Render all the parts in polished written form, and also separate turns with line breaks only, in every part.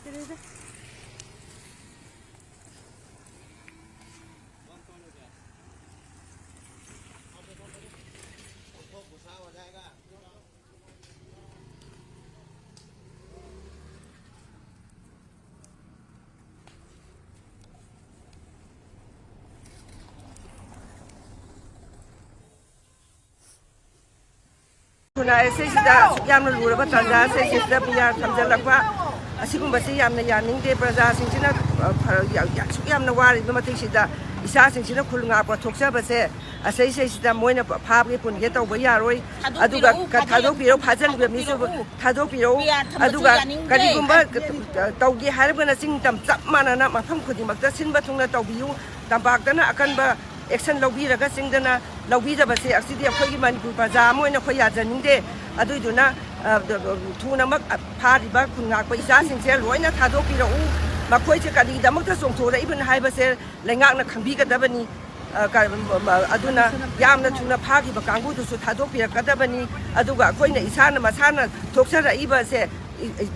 Hwre sida yamna lura ba tanja sida biya thamjalakpa asigumasi yamna yaning de praja singchina yamna wari ba mathi sida isa singchina khulngakpa thokjaba se asai sida moina phapge punge tawba yaroi aduga thadok biro phajal be misu thadok biro aduga karigumba tawge haribana singtam chap manana mafam khudimakta sinba thungna tawbiyu tampakdana akanba action lobiraga singdana lobijabase asidi akhoi manipur praja moina khoi yajaningde aduiduna thunamak phariba khunngakpa isa singse loina thadokpirau makhoi che kadi damakta songthora ibn haibase lengakna khangbigadabani aduna yamna thuna phagiba kangbudusu thadokpirakadabani aduga akoina isana masana thokchara ibase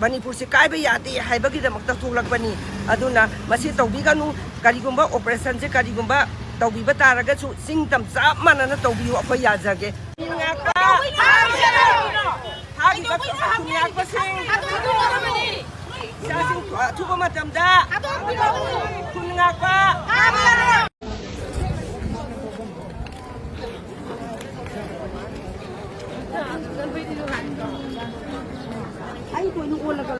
Manipur se kaiba yade haibagidamakta thoklakbani aduna masi tawbiganu karigumba operation je karigumba tawbiba taragasu singtam chap manana tawbiyu akhoi yajage Khunngakpa hagiba Khunngakpa sing sasing thuba matamda Khunngakpa ai ko nu ola ka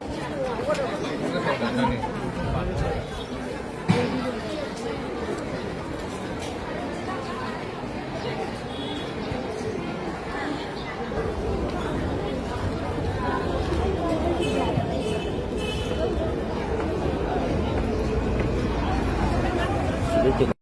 Hwjikti